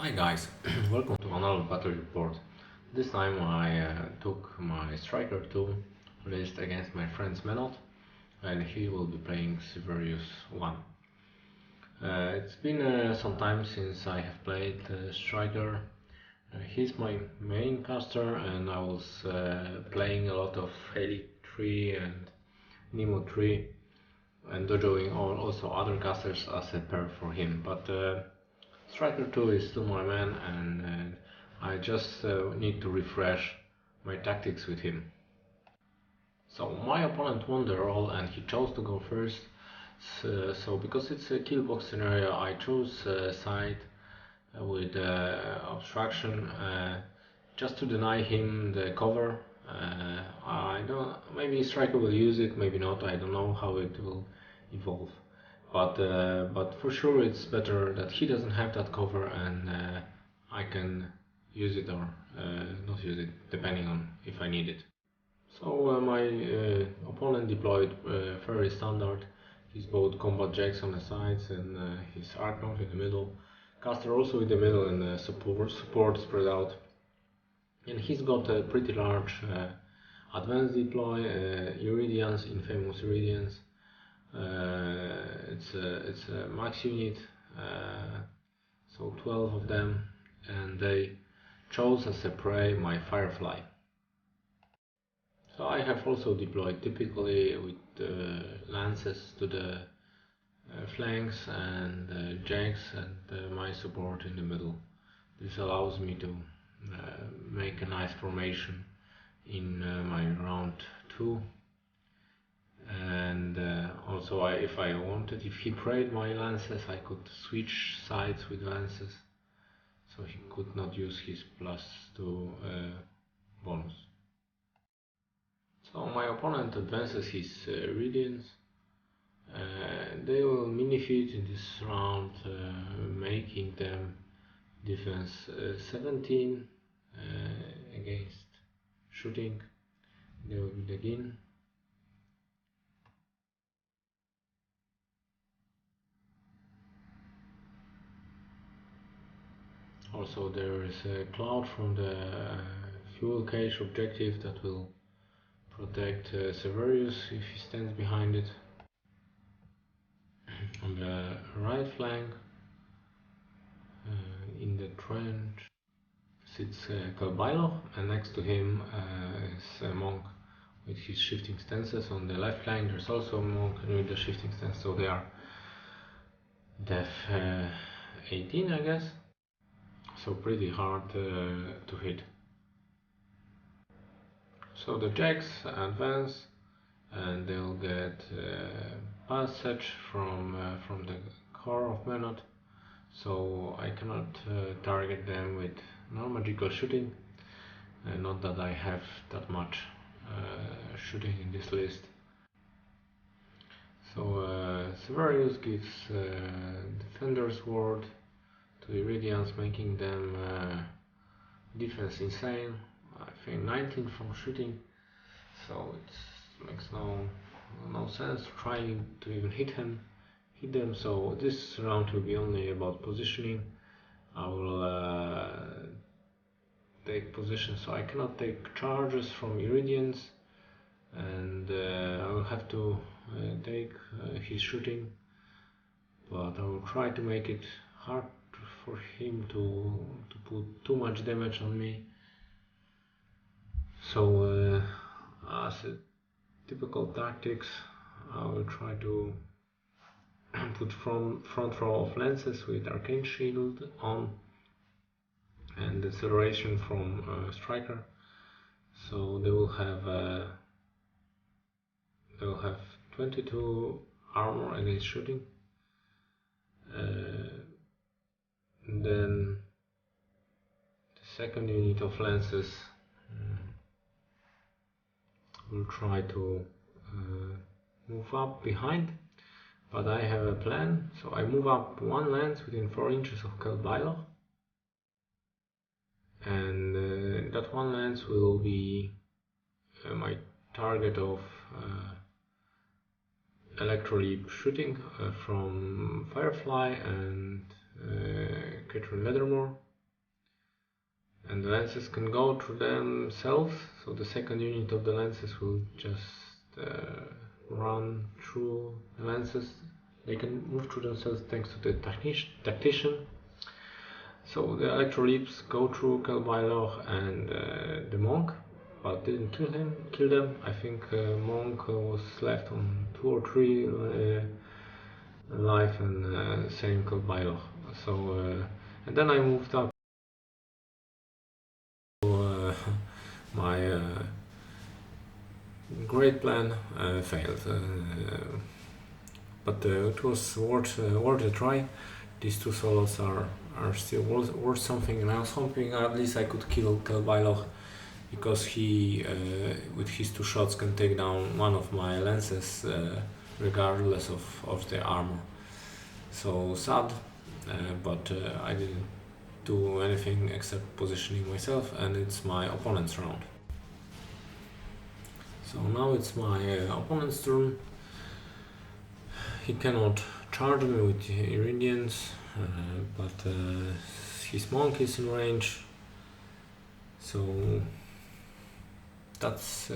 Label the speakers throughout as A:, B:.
A: Hi guys, welcome to another battle report. This time I took my Stryker2 list against my friend's Menoth, and he will be playing Severius 1. It's been some time since I have played Stryker. He's my main caster, and I was playing a lot of Mk3 and Mk3 and dojoing also other casters as a pair for him. But Stryker2 is still my man, and I just need to refresh my tactics with him. So my opponent won the roll and he chose to go first. So because it's a kill box scenario, I chose side with obstruction just to deny him the cover. I don't. Maybe Stryker will use it, maybe not. I don't know how it will evolve. But for sure it's better that he doesn't have that cover, and I can use it or not use it depending on if I need it. So my opponent deployed very standard. He's both combat jacks on the sides and his Archon in the middle, caster also in the middle, and support spread out. And he's got a pretty large advanced deploy, Iridians, infamous Iridians. It's a max unit, so 12 of them, and they chose as a prey my Firefly. So I have also deployed typically with lances to the flanks and jacks and my support in the middle. This allows me to make a nice formation in my round 2. And also if I wanted, if he prayed my lances, I could switch sides with lances, so he could not use his +2 bonus. So my opponent advances his Iridians. They will mini-feed in this round, making them defense 17 against shooting. They will begin. Also there is a cloud from the fuel cache objective that will protect Severius if he stands behind it. On the right flank, in the trench, sits Kalbailo, and next to him is a monk with his shifting stances. On the left flank there's also a monk with the shifting stance, so they are def 18 I guess, so pretty hard to hit. So the jacks advance and they'll get passage from the core of Menoth, so I cannot target them with non-magical shooting, not that I have that much shooting in this list. So Severius gives Defender's Ward to Iridians, making them defense insane. I think 19 from shooting, so it makes no sense trying to even hit them. So this round will be only about positioning. I will take position, so I cannot take charges from Iridians, and I will have to take his shooting, but I will try to make it hard for him to put too much damage on me. So as a typical tactics, I will try to put front row of lances with Arcane Shield on and acceleration from Stryker, so they will have 22 armor against shooting. Then the second unit of lances will try to move up behind, but I have a plan. So I move up one lance within 4 inches of Kalbailo, and that one lance will be my target of electroleap shooting from Firefly and Catherine Leathermore. and the lenses can go through themselves, so the second unit of the lenses will just run through the lenses. They can move through themselves thanks to the tactician. So the electroleaps go through Kelbailoch and the monk, but didn't kill them. I think monk was left on 2 or 3 alive, and same Kelbailoch. So and then I moved up. My great plan failed, but it was worth a try. These 2 solos are still worth something. And I was hoping at least I could kill Kelbailoch, because he with his 2 shots can take down one of my lenses regardless of the armor. So sad, but I didn't do anything except positioning myself, and it's my opponent's round. So now it's my opponent's turn. He cannot charge me with Iridians, but his monk is in range, so that's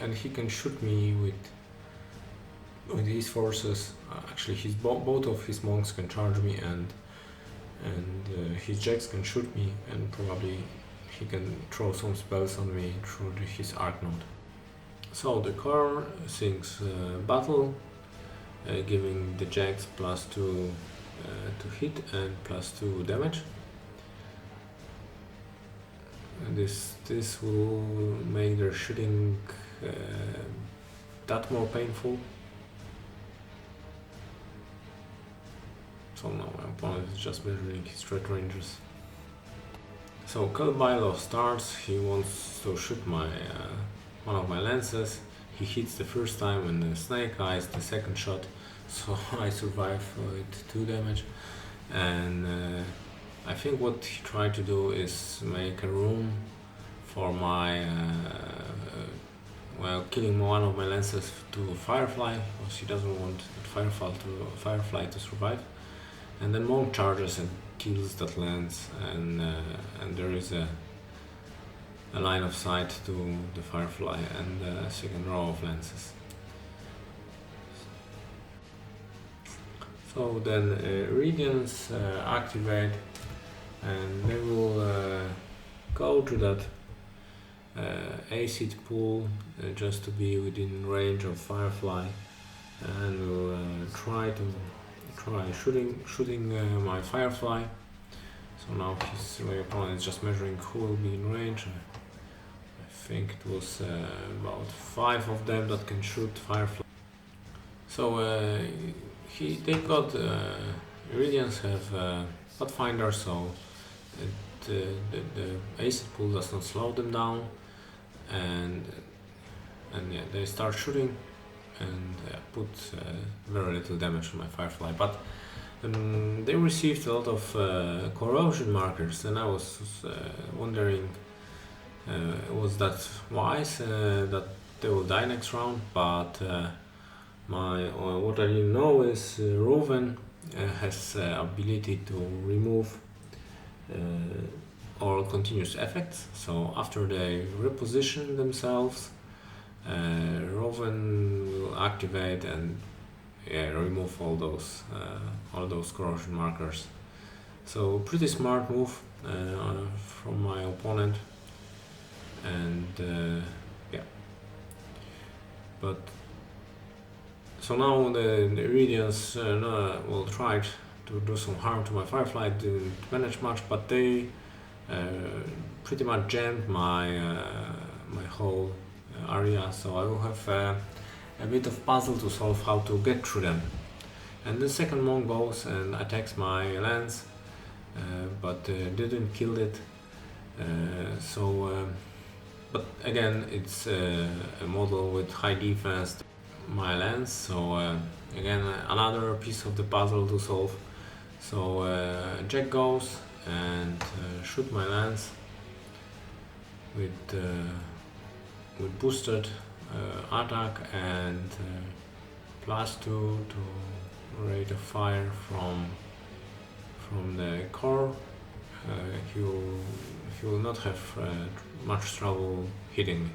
A: and he can shoot me with his forces. Actually, both of his monks can charge me, and his jacks can shoot me, and probably he can throw some spells on me through his arc node. So the core sinks battle, giving the jacks +2 to hit and +2 damage. And this will make their shooting that more painful. So now my opponent is just measuring his threat ranges. So Kelbailoch starts. He wants to shoot my one of my lenses. He hits the first time, and the snake eyes the second shot, so I survive with 2 damage. And I think what he tried to do is make a room for my killing one of my lenses to Firefly, because he doesn't want Firefly to survive. And then monk charges and kills that lens, and there is a line of sight to the Firefly and the second row of lenses. So then Iridians activate, and they will go to that acid pool just to be within range of Firefly, and will try shooting my Firefly. So now my opponent is just measuring who will be in range. I think it was about 5 of them that can shoot Firefly. So they got Iridians have Pathfinder, so the acid pool does not slow them down, and yeah, they start shooting and put very little damage on my Firefly. But they received a lot of corrosion markers, and I was wondering, was that wise that they will die next round? But what I didn't know is Roven has ability to remove all continuous effects. So after they reposition themselves, Roven will activate and remove all those corrosion markers. So pretty smart move from my opponent, and yeah. But so now the Iridians will try to do some harm to my Firefly. Didn't manage much, but they pretty much jammed my whole area. So I will have a bit of puzzle to solve how to get through them. And the second monk goes and attacks my lance, but didn't kill it. But again, it's a model with high defense. My lance, so again another piece of the puzzle to solve. So Jack goes and shoot my lance with boosted attack and +2 to rate of fire from the core. He he will not have much trouble hitting me.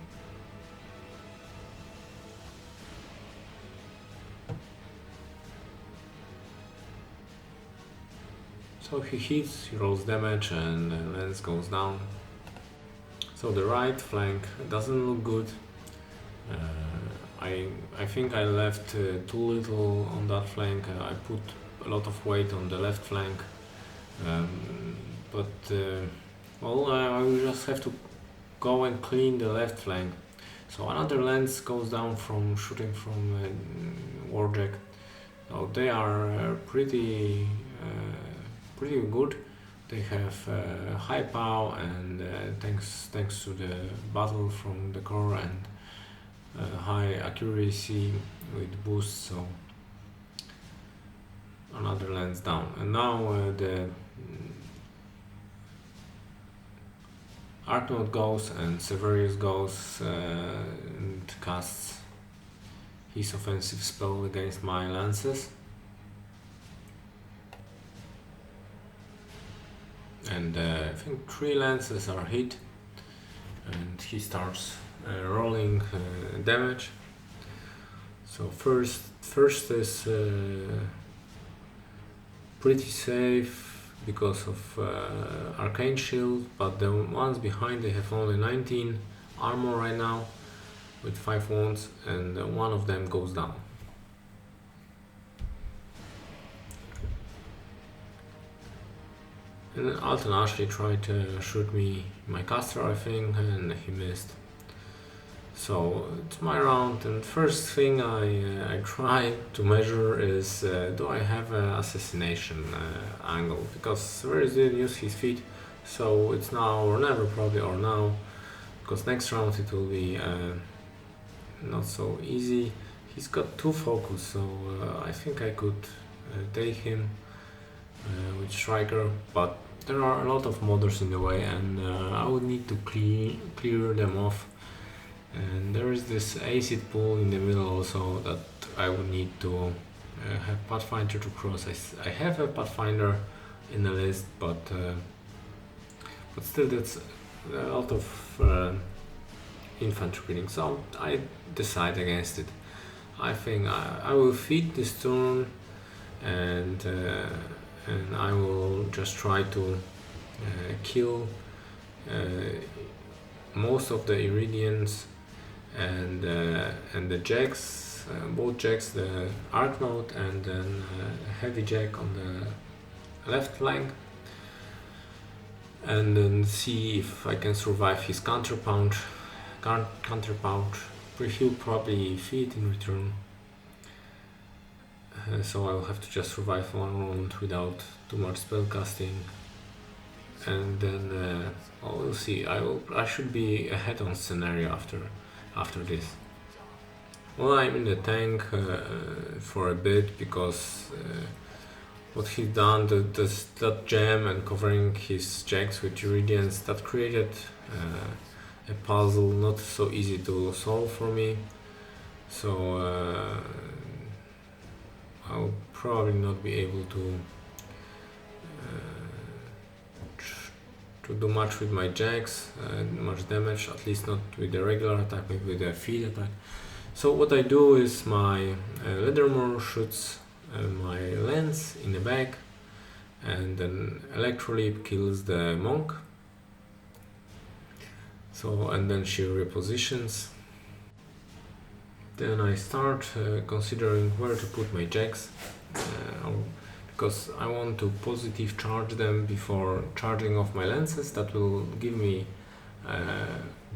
A: So he hits, he rolls damage, and the lance goes down. So the right flank doesn't look good. I think I left too little on that flank. I put a lot of weight on the left flank, well, I will just have to go and clean the left flank. So another lance goes down from shooting from Warjack. So they are pretty good. They have high power, and thanks to the battle from the core and high accuracy with boost. So another lance down, and now the Menoth goes and Severius goes and casts his offensive spell against my lances. And I think 3 lances are hit, and he starts rolling damage. So first is pretty safe because of Arcane Shield, but the ones behind, they have only 19 armor right now with 5 wounds, and one of them goes down. And Alton actually tried to shoot me, my caster, I think, and he missed. So it's my round, and first thing I try to measure is do I have an assassination angle, because Severius didn't use his feet, so it's now or never, probably, or now, because next round it will be not so easy. He's got 2 focus, so I think I could take him with Stryker, but there are a lot of modders in the way, and I would need to clear them off. And there is this acid pool in the middle also that I would need to have Pathfinder to cross. I have a Pathfinder in the list, but still that's a lot of infantry killing, so I decide against it. I think I will feed this turn, and I will just try to kill most of the Iridians and the jacks, both jacks, the Menoth and then heavy jack on the left flank, and then see if I can survive his counter punch. He'll probably feed in return, so I will have to just survive one round without too much spell casting, and then we'll see. I should be ahead on scenario after this. Well, I'm in the tank for a bit, because what he's done, that jam and covering his jacks with Iridians, that created a puzzle not so easy to solve for me. So I'll probably not be able to do much with my jacks, much damage, at least not with the regular attack, maybe with the feed attack. So what I do is my Leathermore shoots my lance in the back, and then Electroleap kills the monk. So, and then she repositions. Then I start considering where to put my jacks, because I want to positive charge them before charging off my lances. That will give me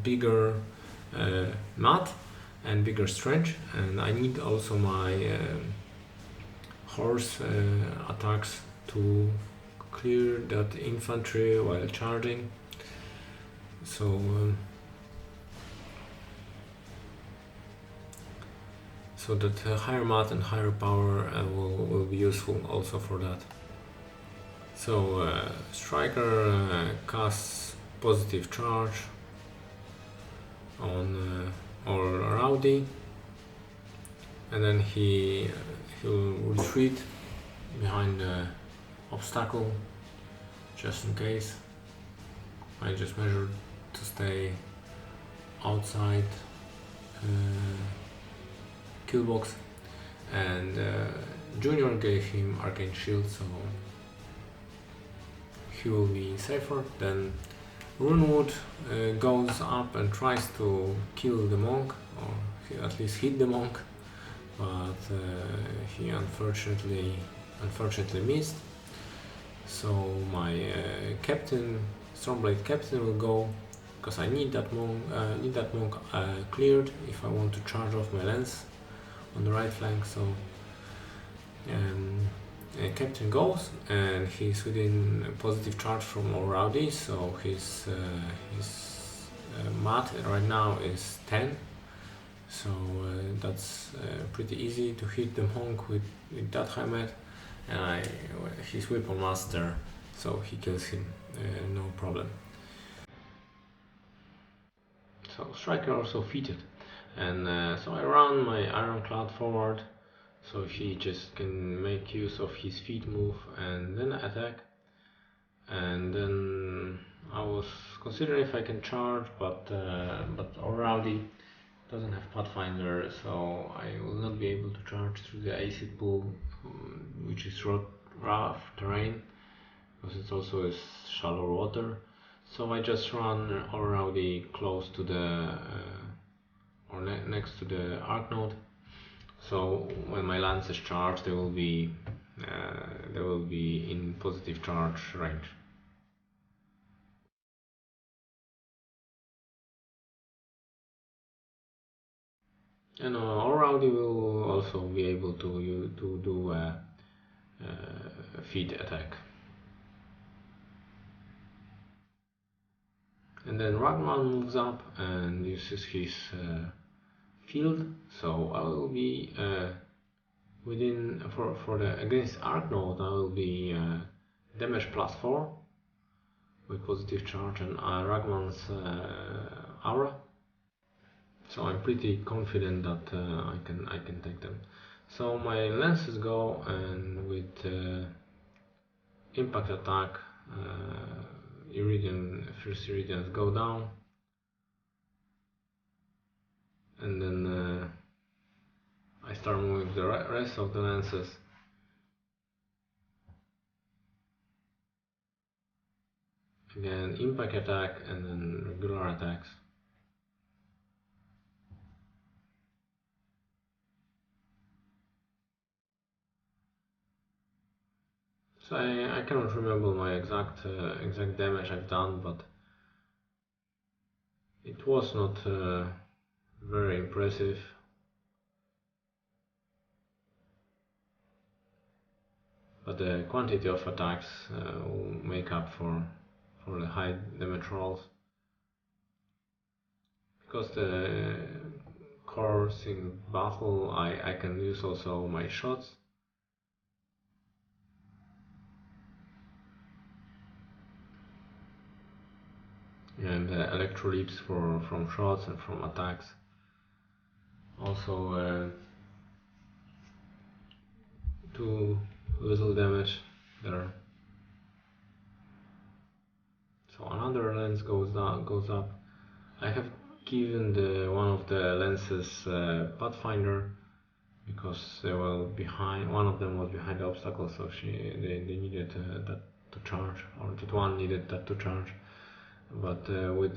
A: bigger mat and bigger strength, and I need also my horse attacks to clear that infantry while charging. So so that higher mat and higher power will be useful also for that. So Stryker casts positive charge on or Rowdy, and then he'll retreat behind the obstacle just in case. I just measured to stay outside kill box, and Junior gave him Arcane Shield, so he will be safer. Then Runewood goes up and tries to kill the monk, or at least hit the monk, but he unfortunately missed. So my Stormblade captain will go, because I need that monk cleared if I want to charge off my lance on the right flank. So captain goes, and he's within positive charge from O'Rowdy, so his mat right now is 10. So that's pretty easy to hit the monk with that high mat, and he's weapon master, so he kills him, no problem. So Stryker also fitted, and so I run my Ironclad forward, so he just can make use of his feet move and then attack. And then I was considering if I can charge, but O'Rowdy doesn't have Pathfinder, so I will not be able to charge through the acid pool, which is rough terrain, because it's also shallow water. So I just run O'Rowdy close to the or next to the arc node. So when my lance is charged, they will be in positive charge range. And O'Rowdy will also be able to do a feet attack. And then Ragman moves up and uses his field, so I will be within for the against arc node. I will be damage +4 with positive charge and Ragman's aura. So I'm pretty confident that I can take them. So my lances go, and with impact attack, first Iridians go down, and then I start moving the rest of the lances. Again, impact attack and then regular attacks. So I cannot remember my exact damage I've done, but it was not very impressive. But the quantity of attacks will make up for the high damage rolls. Because the course in battle, I can use also my shots. And electro leaps from shots and from attacks. Also too little damage there. So another lens goes up. I have given one of the lenses Pathfinder, because they were behind. One of them was behind the obstacle, so they needed that to charge, or that one needed that to charge. But with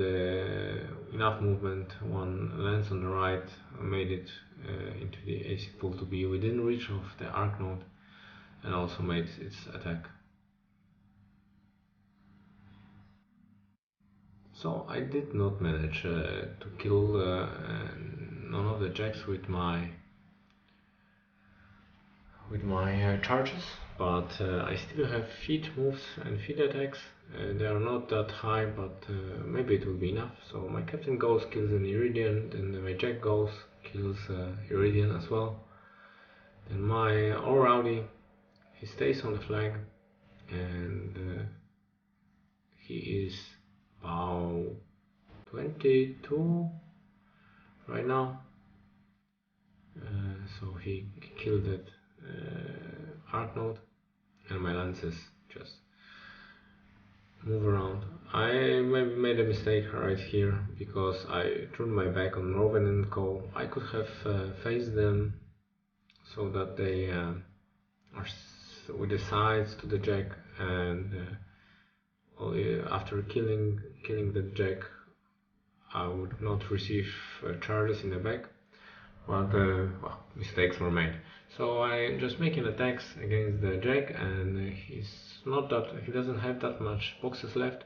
A: enough movement, one lens on the right made it into the AC pool to be within reach of the arc node, and also made its attack. So I did not manage to kill none of the jacks with my charges, but I still have feet moves and feet attacks. They are not that high, but maybe it will be enough. So my captain goes, kills an Iridian, then my jack goes, kills Iridian as well. Then my O'Rowdy, he stays on the flag, and he is about 22 right now. So he killed that arc node, and my lances just move around. I maybe made a mistake right here because I turned my back on Rowan and Co. I could have faced them so that they are with the sides to the jack, and after killing the jack, I would not receive charges in the back. But well, mistakes were made. So I just making attacks against the jack, and he doesn't have that much boxes left.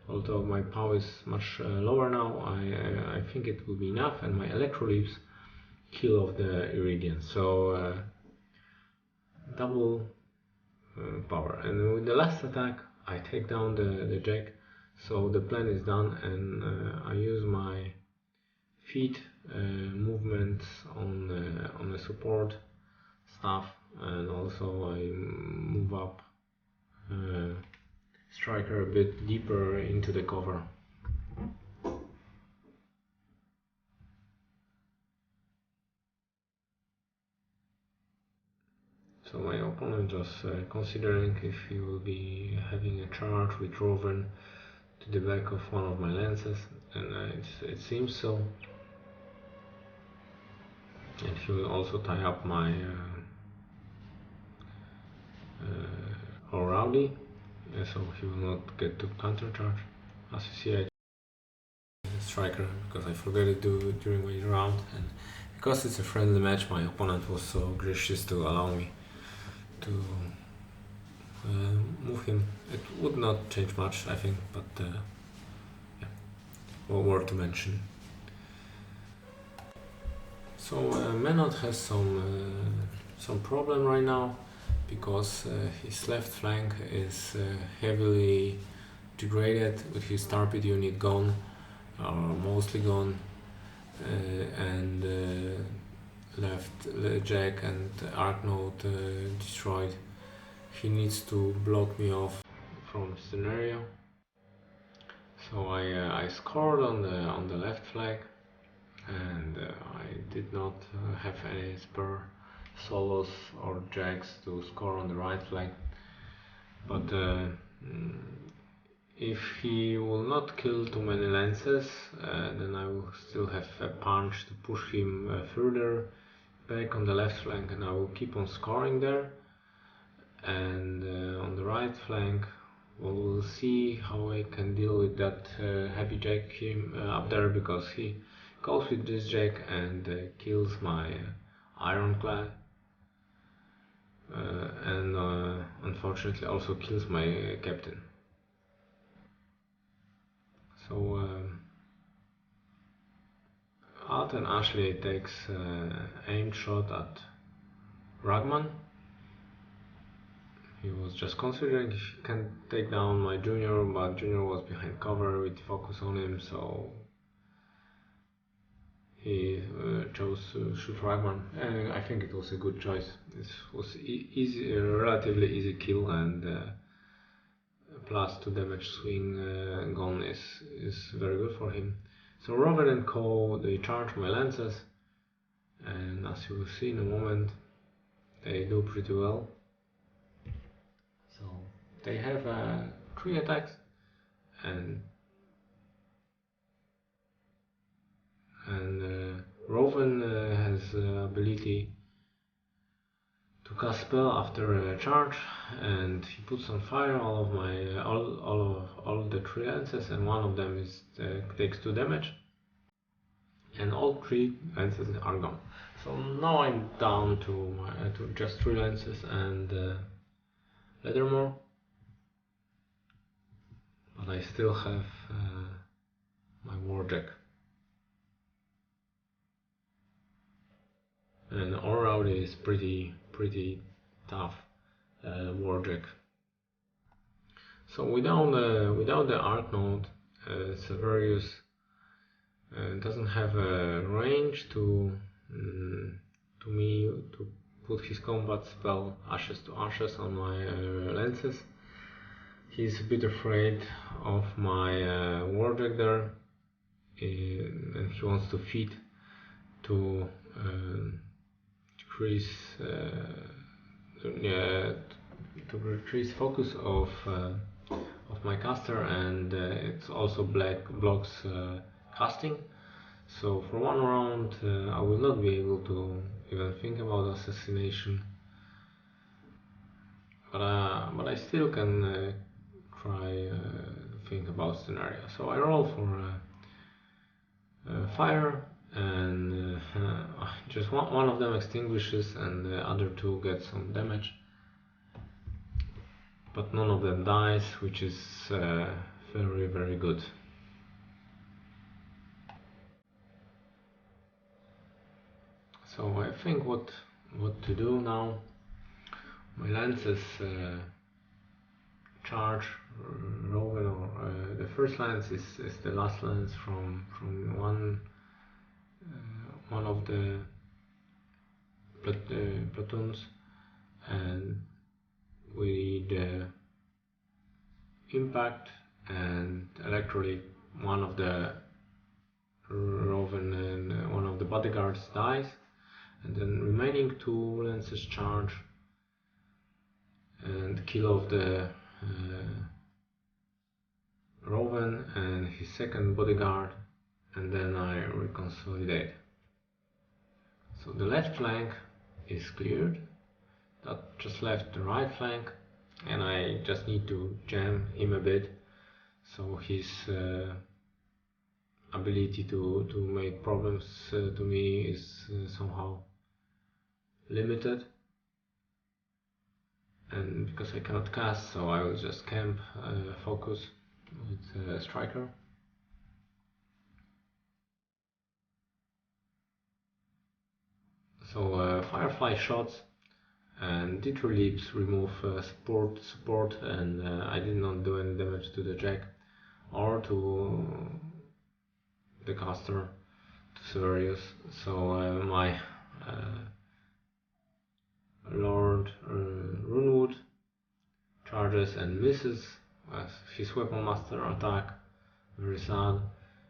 A: Although my power is much lower now, I think it will be enough, and my electro leaves kill off the Iridian. So double power. And with the last attack, I take down the jack. So the plan is done, and I use my feet movements on the support stuff, and also I move up Stryker a bit deeper into the cover. So my opponent was considering if he will be having a charge with Roven to the back of one of my lances, and it seems so. And he will also tie up my Rowdy, so he will not get to counter charge. As you see, I Striker because I forgot it during my round, and because it's a friendly match, my opponent was so gracious to allow me to move him. It would not change much, I think, but yeah, well, worth to mention. So Menoth has some problem right now because his left flank is heavily degraded with his torpedo unit gone, or mostly gone, and left jack and arc node destroyed. He needs to block me off from scenario. So I scored on the left flank, and I did not have any spare solos or jacks to score on the right flank. But if he will not kill too many lances, then I will still have a punch to push him further back on the left flank, and I will keep on scoring there. And on the right flank, we'll see how I can deal with that heavy jack him up there, because he goes with this jack and kills my ironclad, and unfortunately also kills my captain. So Alton Ashley takes aimed shot at Ragman. He was just considering if he can take down my junior, but junior was behind cover with focus on him, so he chose to shoot Ragman. And I think it was a good choice. It was easy, a relatively easy kill, and plus 2 damage swing gone is very good for him. So Rover and Co, they charge my lances, and as you will see in a moment, they do pretty well. So they have 3 attacks, and Roven has ability to cast spell after a charge, and he puts on fire all of my all of the 3 lances, and one of them is takes 2 damage, and all 3 lances are gone. So now I'm down to just 3 lances and Leathermore, but I still have my Warjack. And Rowdy is pretty tough Warjack. So without the arc node, Severius doesn't have a range to put his combat spell Ashes to Ashes on my lances. He's a bit afraid of my Warjack there, and he wants to feed to decrease to decrease focus of of my caster, and it also blocks casting. So for one round I will not be able to even think about assassination, but I still can try think about scenario. So I roll for fire, and just one of them extinguishes and the other two get some damage, but none of them dies, which is very good. So I think what to do now. My lances charge Rowan, or the first lance is the last lance from one of the platoons, and we need impact and electrolyte. One of the Rowan and one of the bodyguards dies, and then remaining two lances charge and kill off the Rowan and his second bodyguard, and then I reconsolidate. So the left flank is cleared, that just left the right flank, and I just need to jam him a bit, so his ability to make problems to me is somehow limited. And because I cannot cast, so I will just camp, focus with Stryker. So Firefly shots and Deter Leaps remove support, and I did not do any damage to the Jack or to the caster, to Severius. So my Lord Runewood charges and misses as his Weapon Master attack. Very sad.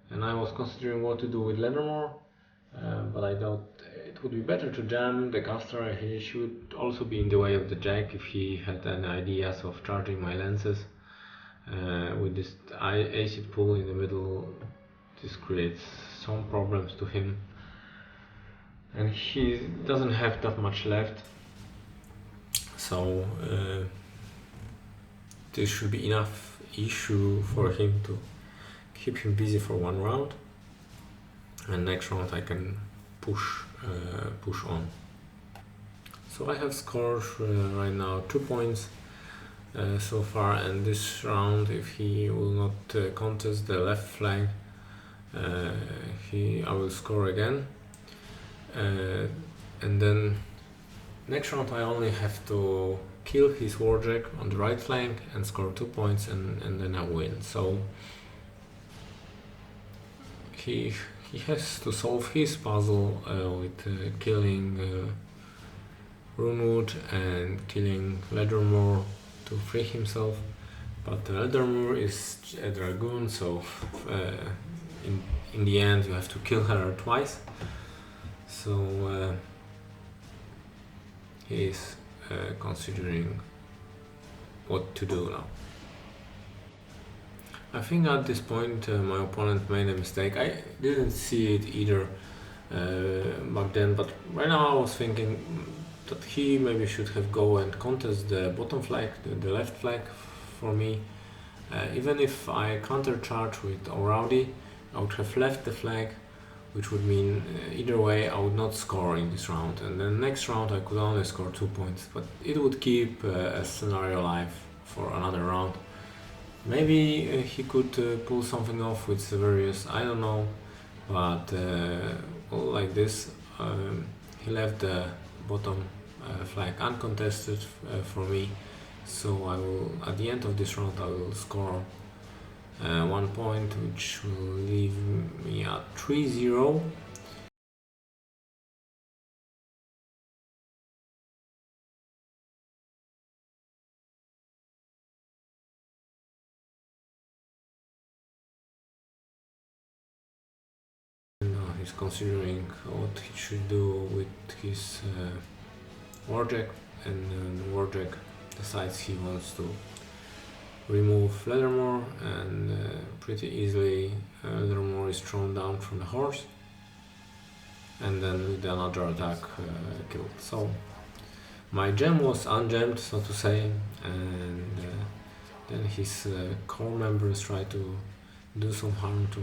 A: And I was considering what to do with Leathermore, but I thought it would be better to jam the caster. He should also be in the way of the Jack if he had any ideas of charging my lances. With this acid pool in the middle, this creates some problems to him, and he doesn't have that much left, so this should be enough issue for him to keep him busy for one round, and next round I can push on. So I have scored right now 2 points so far, and this round, if he will not contest the left flank, I will score again, and then next round I only have to kill his warjack on the right flank and score 2 points, and then I win. So he has to solve his puzzle with killing Runewood and killing Leathermore to free himself, but Leathermore is a dragoon, so in the end you have to kill her twice. So he is considering what to do now. I think at this point my opponent made a mistake. I didn't see it either back then, but right now I was thinking that he maybe should have go and contest the bottom flag, the left flag for me. Even if I countercharge with O'Rowdy, I would have left the flag, which would mean either way I would not score in this round, and then next round I could only score 2 points, but it would keep a scenario alive for another round. Maybe he could pull something off with Severius, I don't know, but like this, he left the bottom flag uncontested for me, so I will, at the end of this round, I will score 1 point, which will leave me at 3-0. He's considering what he should do with his warjack, and Warjack decides he wants to remove Lettermore, and pretty easily Lettermore is thrown down from the horse, and then with another attack killed. So my gem was ungemmed, so to say, and then his core members tried to do some harm to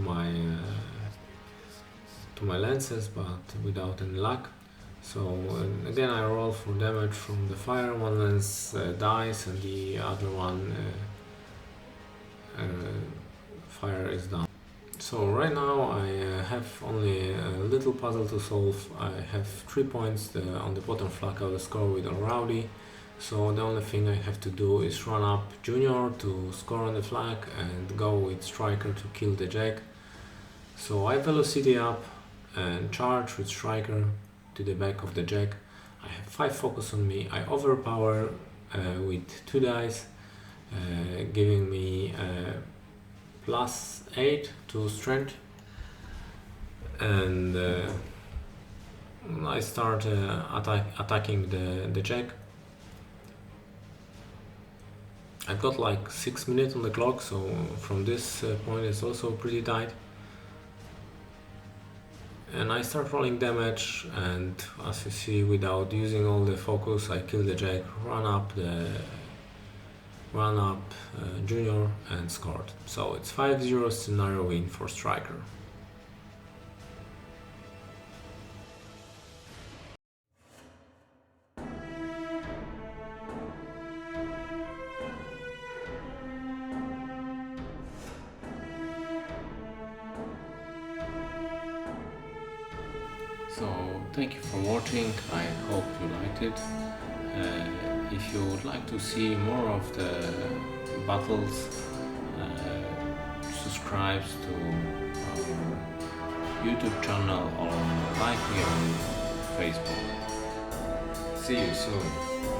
A: my lances, but without any luck. So again I roll for damage from the fire. One lance dies and the other one fire is down. So right now I have only a little puzzle to solve. I have 3 points on the bottom flag of the score with Rowdy. So the only thing I have to do is run up Junior to score on the flag and go with Stryker to kill the Jack. So I velocity up and charge with Stryker to the back of the Jack. I have 5 focus on me. I overpower with 2 dice, giving me +8 to strength, and I start attacking the Jack. I've got like 6 minutes on the clock, so from this point it's also pretty tight. And I start rolling damage, and as you see, without using all the focus, I kill the Jack, run up Junior, and scored. So it's 5-0 scenario win for Stryker. So thank you for watching, I hope you liked it. If you would like to see more of the battles, subscribe to our YouTube channel or like me on Facebook. See you soon.